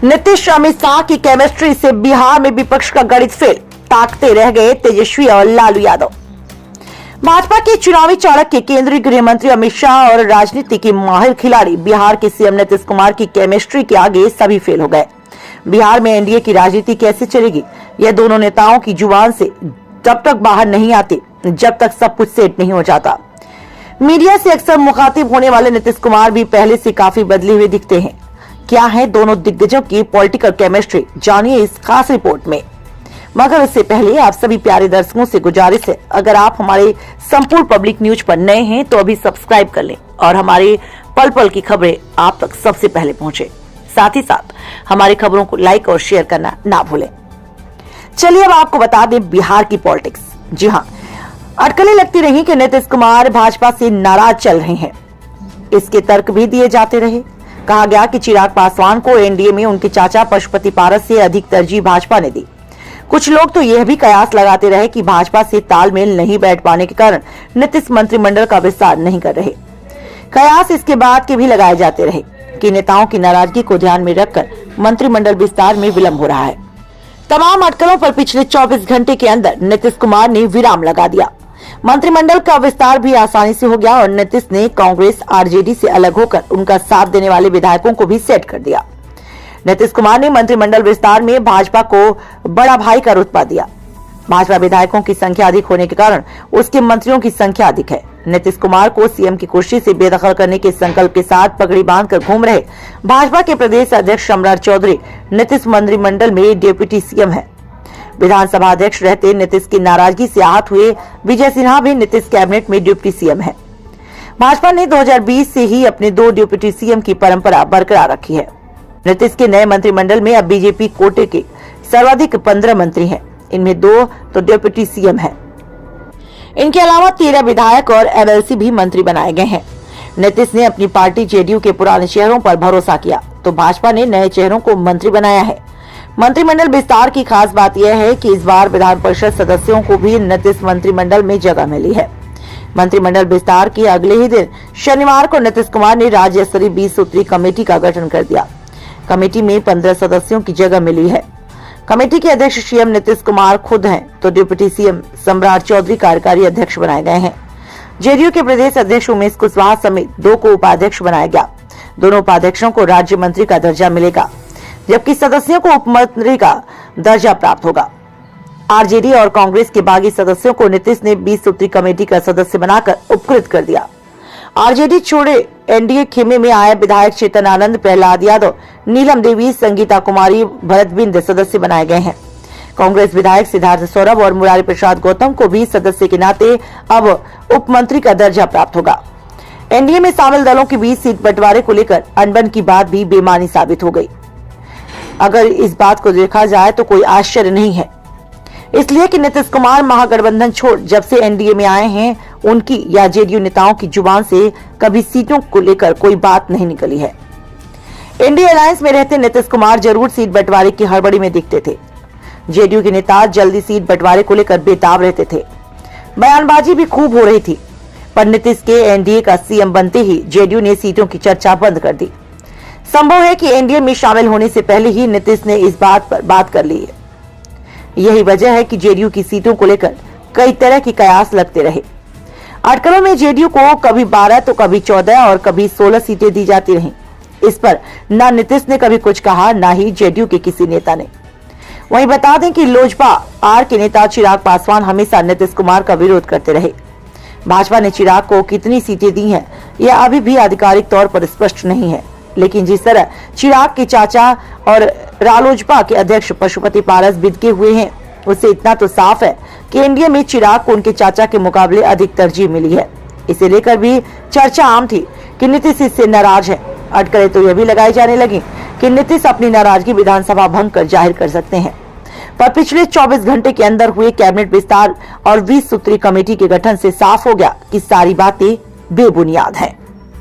नीतीश अमित शाह की केमिस्ट्री से बिहार में विपक्ष का गणित फेल, ताकते रह गए तेजस्वी और लालू यादव। भाजपा के चुनावी चाणक्य केंद्रीय गृह मंत्री अमित शाह और राजनीति के माहिर खिलाड़ी बिहार के सीएम नीतीश कुमार की केमिस्ट्री के आगे सभी फेल हो गए। बिहार में एनडीए की राजनीति कैसे चलेगी, यह दोनों नेताओं की जुबान से तब तक बाहर नहीं आती जब तक सब कुछ सेट नहीं हो जाता। मीडिया से अक्सर मुखातिब होने वाले नीतीश कुमार भी पहले से काफी बदले हुए दिखते हैं। क्या है दोनों दिग्गजों की पॉलिटिकल केमिस्ट्री, जानिए इस खास रिपोर्ट में। मगर उससे पहले आप सभी प्यारे दर्शकों से गुजारिश है, अगर आप हमारे संपूर्ण पब्लिक न्यूज पर नए हैं तो अभी सब्सक्राइब कर लें और हमारे पल पल की खबरें आप तक सबसे पहले पहुंचे। साथ ही साथ हमारी खबरों को लाइक और शेयर करना ना भूलें। चलिए अब आपको बता दें बिहार की पॉलिटिक्स। जी हाँ, अटकलें लगती रही कि नीतीश कुमार भाजपा से नाराज चल रहे हैं। इसके तर्क भी दिए जाते रहे। कहा गया कि चिराग पासवान को एनडीए में उनके चाचा पशुपति पारस से अधिक तरजीह भाजपा ने दी। कुछ लोग तो यह भी कयास लगाते रहे कि भाजपा से तालमेल नहीं बैठ पाने के कारण नीतीश मंत्रिमंडल का विस्तार नहीं कर रहे। कयास इसके बाद के भी लगाए जाते रहे कि नेताओं की नाराजगी को ध्यान में रखकर मंत्रिमंडल विस्तार में विलंब हो रहा है। तमाम अटकलों पर पिछले 24 घंटे के अंदर नीतीश कुमार ने विराम लगा दिया। मंत्रिमंडल का विस्तार भी आसानी से हो गया और नीतीश ने कांग्रेस आरजेडी से अलग होकर उनका साथ देने वाले विधायकों को भी सेट कर दिया। नीतीश कुमार ने मंत्रिमंडल विस्तार में भाजपा को बड़ा भाई का रुतबा दिया। भाजपा विधायकों की संख्या अधिक होने के कारण उसके मंत्रियों की संख्या अधिक है। नीतीश कुमार को सीएम की कुर्सी से बेदखल करने के संकल्प के साथ पगड़ी बांधकर घूम रहे भाजपा के प्रदेश अध्यक्ष सम्राट चौधरी नीतीश मंत्रिमंडल में डिप्टी सीएम है। विधानसभा अध्यक्ष रहते नीतीश की नाराजगी से आहत हुए विजय सिन्हा भी नीतीश कैबिनेट में डिप्टी सीएम है। भाजपा ने 2020 से ही अपने 2 डिप्टी सीएम की परंपरा बरकरार रखी है। नीतीश के नए मंत्रिमंडल में अब बीजेपी कोटे के सर्वाधिक 15 मंत्री हैं। इनमें 2 तो डिप्टी सीएम हैं। इनके अलावा 13 विधायक और एमएलसी भी मंत्री बनाए गए हैं। नीतीश ने अपनी पार्टी जेडीयू के पुराने चेहरों पर भरोसा किया तो भाजपा ने नए चेहरों को मंत्री बनाया है। मंत्रिमंडल विस्तार की खास बात यह है कि इस बार विधान परिषद सदस्यों को भी नीतीश मंत्रिमंडल में जगह मिली है। मंत्रिमंडल विस्तार के अगले ही दिन शनिवार को नीतीश कुमार ने राज्य स्तरीय 20 सूत्री कमेटी का गठन कर दिया। कमेटी में 15 सदस्यों की जगह मिली है। कमेटी के अध्यक्ष सीएम नीतीश कुमार खुद हैं तो डिप्टी सीएम सम्राट चौधरी कार्यकारी अध्यक्ष बनाए गए हैं। जेडीयू के प्रदेश अध्यक्ष उमेश कुशवाहा समेत 2 को उपाध्यक्ष बनाया गया। दोनों उपाध्यक्षों को राज्य मंत्री का दर्जा मिलेगा, जबकि सदस्यों को उपमंत्री का दर्जा प्राप्त होगा। आरजेडी और कांग्रेस के बागी सदस्यों को नीतीश ने 20 सूत्री कमेटी का सदस्य बनाकर उपकृत कर दिया। आरजेडी छोड़े एनडीए खेमे में आए विधायक चेतन आनंद, प्रहलाद यादव, नीलम देवी, संगीता कुमारी, भरत बिंद सदस्य बनाए गए हैं। कांग्रेस विधायक सिद्धार्थ सौरभ और मुरारी प्रसाद गौतम को भी सदस्य के नाते अब उपमंत्री का दर्जा प्राप्त होगा। एनडीए में शामिल दलों के बीच सीट बंटवारे को लेकर अनबन की बात भी बेमानी साबित हो गई। अगर इस बात को देखा जाए तो कोई आश्चर्य नहीं है, इसलिए कि नीतीश कुमार महागठबंधन छोड़ जब से एनडीए में आए हैं उनकी या जेडीयू नेताओं की जुबान से कभी सीटों को लेकर कोई बात नहीं निकली है। एनडीए अलायंस में रहते नीतीश कुमार जरूर सीट बंटवारे की हड़बड़ी में दिखते थे। जेडीयू के नेता जल्दी सीट बंटवारे को लेकर बेताब रहते थे। बयानबाजी भी खूब हो रही थी, पर नीतीश के एनडीए का सीएम बनते ही जेडीयू ने सीटों की चर्चा बंद कर दी। संभव है कि एनडीए में शामिल होने से पहले ही नीतीश ने इस बात पर बात कर ली है। यही वजह है कि जेडीयू की सीटों को लेकर कई तरह की कयास लगते रहे। अटकलों में जेडीयू को कभी 12 तो कभी 14 और कभी 16 सीटें दी जाती रहीं। इस पर न नीतीश ने कभी कुछ कहा, न ही जेडीयू के किसी नेता ने। वहीं बता दें कि लोजपा आर के नेता चिराग पासवान हमेशा नीतीश कुमार का विरोध करते रहे। भाजपा ने चिराग को कितनी सीटें दी हैं, यह अभी भी आधिकारिक तौर पर स्पष्ट नहीं है, लेकिन जिस तरह चिराग के चाचा और रालोजपा के अध्यक्ष पशुपति पारस बिदके हुए हैं, उससे इतना तो साफ है कि एनडीए में चिराग को उनके चाचा के मुकाबले अधिक तरजीह मिली है। इसे लेकर भी चर्चा आम थी कि नीतीश इससे नाराज है। अटकलें तो यह भी लगाई जाने लगी कि नीतीश अपनी नाराजगी विधानसभा भंग कर जाहिर कर सकते हैं। पर पिछले 24 घंटे के अंदर हुए कैबिनेट विस्तार और 20 सूत्री कमेटी के गठन से साफ हो गया कि सारी बातें बेबुनियाद हैं।